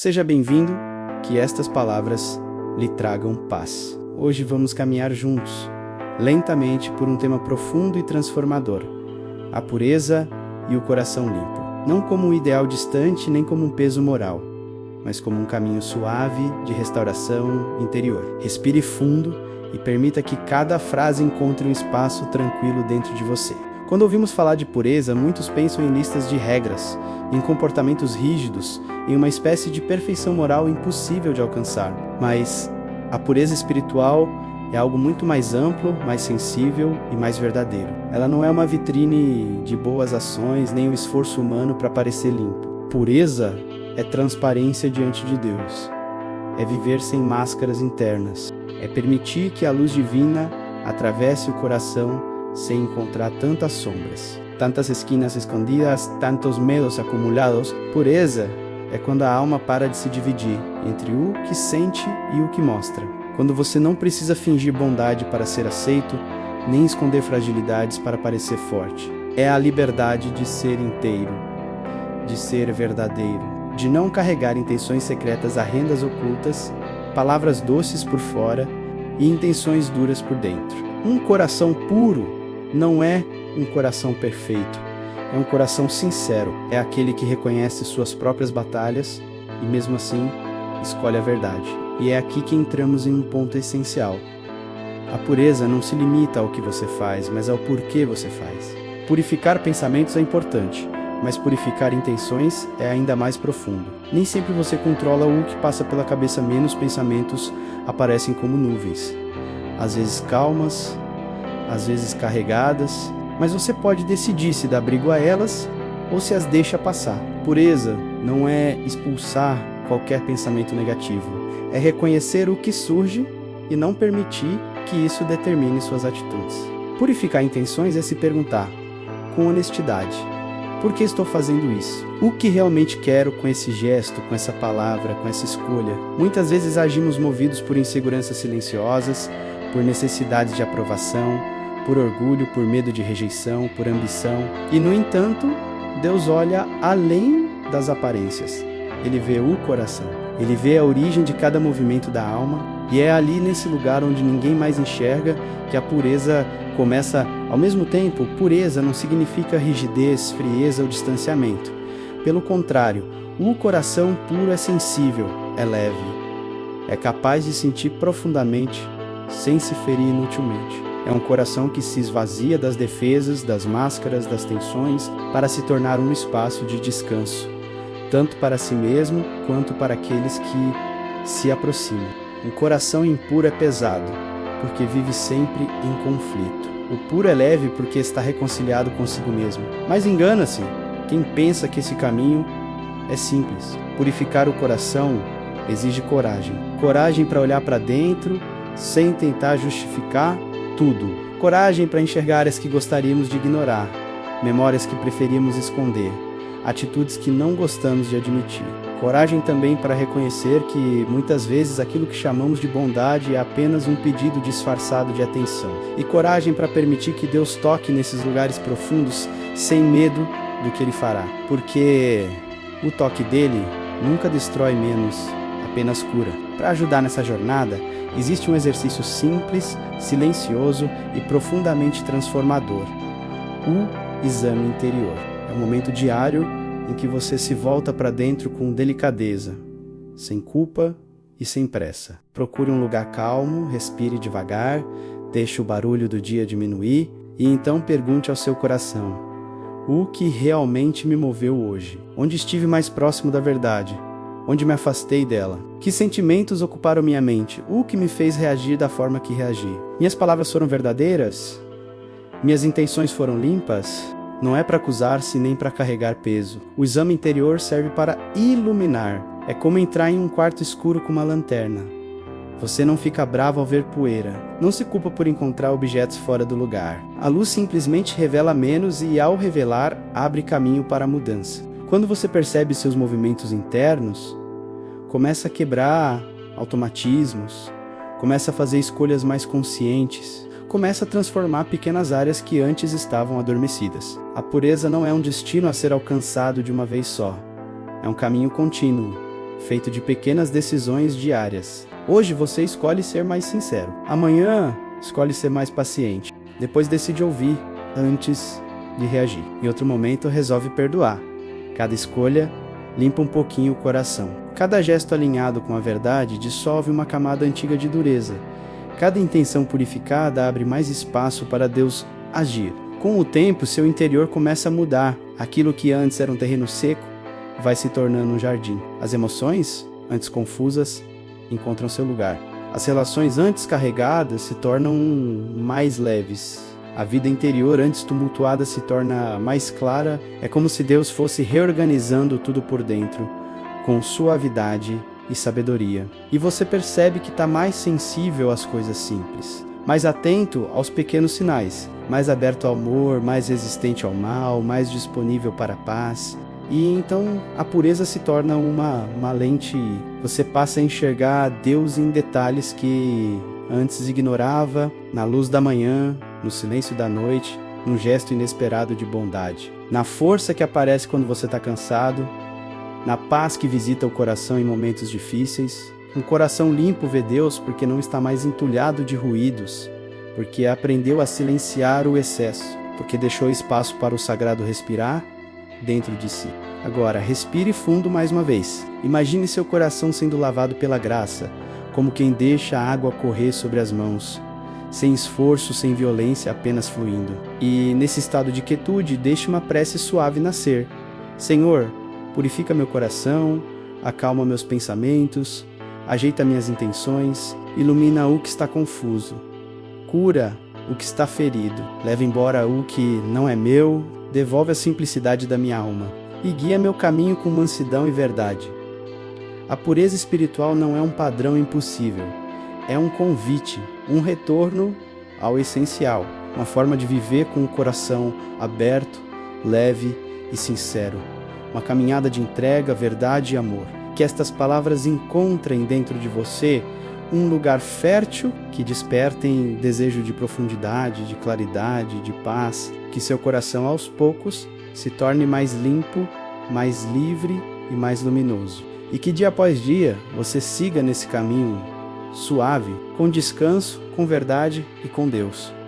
Seja bem-vindo, que estas palavras lhe tragam paz. Hoje vamos caminhar juntos, lentamente por um tema profundo e transformador: a pureza e o coração limpo. Não como um ideal distante, nem como um peso moral, mas como um caminho suave de restauração interior. Respire fundo e permita que cada frase encontre um espaço tranquilo dentro de você. Quando ouvimos falar de pureza, muitos pensam em listas de regras, em comportamentos rígidos, em uma espécie de perfeição moral impossível de alcançar. Mas a pureza espiritual é algo muito mais amplo, mais sensível e mais verdadeiro. Ela não é uma vitrine de boas ações, nem um esforço humano para parecer limpo. Pureza é transparência diante de Deus. É viver sem máscaras internas. É permitir que a luz divina atravesse o coração sem encontrar tantas sombras, tantas esquinas escondidas, tantos medos acumulados. Pureza é quando a alma para de se dividir entre o que sente e o que mostra. Quando você não precisa fingir bondade para ser aceito, nem esconder fragilidades para parecer forte. É a liberdade de ser inteiro, de ser verdadeiro, de não carregar intenções secretas a rendas ocultas, palavras doces por fora e intenções duras por dentro. Um coração puro não é um coração perfeito, é um coração sincero, é aquele que reconhece suas próprias batalhas e mesmo assim escolhe a verdade. E é aqui que entramos em um ponto essencial. A pureza não se limita ao que você faz, mas ao porquê você faz. Purificar pensamentos é importante, mas purificar intenções é ainda mais profundo. Nem sempre você controla o que passa pela cabeça, menos pensamentos aparecem como nuvens. Às vezes calmas, às vezes carregadas, mas você pode decidir se dá abrigo a elas ou se as deixa passar. Pureza não é expulsar qualquer pensamento negativo, é reconhecer o que surge e não permitir que isso determine suas atitudes. Purificar intenções é se perguntar, com honestidade: por que estou fazendo isso? O que realmente quero com esse gesto, com essa palavra, com essa escolha? Muitas vezes agimos movidos por inseguranças silenciosas, por necessidades de aprovação, por orgulho, por medo de rejeição, por ambição. E, no entanto, Deus olha além das aparências. Ele vê o coração. Ele vê a origem de cada movimento da alma. E é ali, nesse lugar onde ninguém mais enxerga, que a pureza começa. Ao mesmo tempo, pureza não significa rigidez, frieza ou distanciamento. Pelo contrário, o coração puro é sensível, é leve. É capaz de sentir profundamente, sem se ferir inutilmente. É um coração que se esvazia das defesas, das máscaras, das tensões, para se tornar um espaço de descanso, tanto para si mesmo, quanto para aqueles que se aproximam. Um coração impuro é pesado, porque vive sempre em conflito. O puro é leve porque está reconciliado consigo mesmo. Mas engana-se quem pensa que esse caminho é simples. Purificar o coração exige coragem. Coragem para olhar para dentro, sem tentar justificar tudo. Coragem para enxergar as que gostaríamos de ignorar, memórias que preferimos esconder, atitudes que não gostamos de admitir. Coragem também para reconhecer que, muitas vezes, aquilo que chamamos de bondade é apenas um pedido disfarçado de atenção. E coragem para permitir que Deus toque nesses lugares profundos sem medo do que Ele fará. Porque o toque dele nunca destrói menos, apenas cura. Para ajudar nessa jornada, existe um exercício simples, silencioso e profundamente transformador: o exame interior. É um momento diário em que você se volta para dentro com delicadeza, sem culpa e sem pressa. Procure um lugar calmo, respire devagar, deixe o barulho do dia diminuir e então pergunte ao seu coração: o que realmente me moveu hoje? Onde estive mais próximo da verdade? Onde me afastei dela? Que sentimentos ocuparam minha mente? O que me fez reagir da forma que reagi? Minhas palavras foram verdadeiras? Minhas intenções foram limpas? Não é para acusar-se nem para carregar peso. O exame interior serve para iluminar. É como entrar em um quarto escuro com uma lanterna. Você não fica bravo ao ver poeira. Não se culpa por encontrar objetos fora do lugar. A luz simplesmente revela menos e, ao revelar, abre caminho para a mudança. Quando você percebe seus movimentos internos, começa a quebrar automatismos, começa a fazer escolhas mais conscientes, começa a transformar pequenas áreas que antes estavam adormecidas. A pureza não é um destino a ser alcançado de uma vez só. É um caminho contínuo, feito de pequenas decisões diárias. Hoje você escolhe ser mais sincero. Amanhã escolhe ser mais paciente. Depois decide ouvir antes de reagir. Em outro momento resolve perdoar. Cada escolha limpa um pouquinho o coração. Cada gesto alinhado com a verdade dissolve uma camada antiga de dureza. Cada intenção purificada abre mais espaço para Deus agir. Com o tempo, seu interior começa a mudar. Aquilo que antes era um terreno seco vai se tornando um jardim. As emoções, antes confusas, encontram seu lugar. As relações antes carregadas se tornam mais leves. A vida interior antes tumultuada se torna mais clara. É como se Deus fosse reorganizando tudo por dentro, com suavidade e sabedoria. E você percebe que está mais sensível às coisas simples, mais atento aos pequenos sinais, mais aberto ao amor, mais resistente ao mal, mais disponível para a paz. E então a pureza se torna uma lente. Você passa a enxergar Deus em detalhes que antes ignorava, na luz da manhã, no silêncio da noite, num gesto inesperado de bondade, na força que aparece quando você está cansado, na paz que visita o coração em momentos difíceis. Um coração limpo vê Deus porque não está mais entulhado de ruídos, porque aprendeu a silenciar o excesso, porque deixou espaço para o sagrado respirar dentro de si. Agora, respire fundo mais uma vez. Imagine seu coração sendo lavado pela graça, como quem deixa a água correr sobre as mãos, sem esforço, sem violência, apenas fluindo. E nesse estado de quietude, deixe uma prece suave nascer. Senhor, purifica meu coração, acalma meus pensamentos, ajeita minhas intenções, ilumina o que está confuso, cura o que está ferido, leva embora o que não é meu, devolve a simplicidade da minha alma e guia meu caminho com mansidão e verdade. A pureza espiritual não é um padrão impossível, é um convite, um retorno ao essencial, uma forma de viver com o coração aberto, leve e sincero. Uma caminhada de entrega, verdade e amor. Que estas palavras encontrem dentro de você um lugar fértil que despertem desejo de profundidade, de claridade, de paz. Que seu coração aos poucos se torne mais limpo, mais livre e mais luminoso. E que dia após dia você siga nesse caminho suave, com descanso, com verdade e com Deus.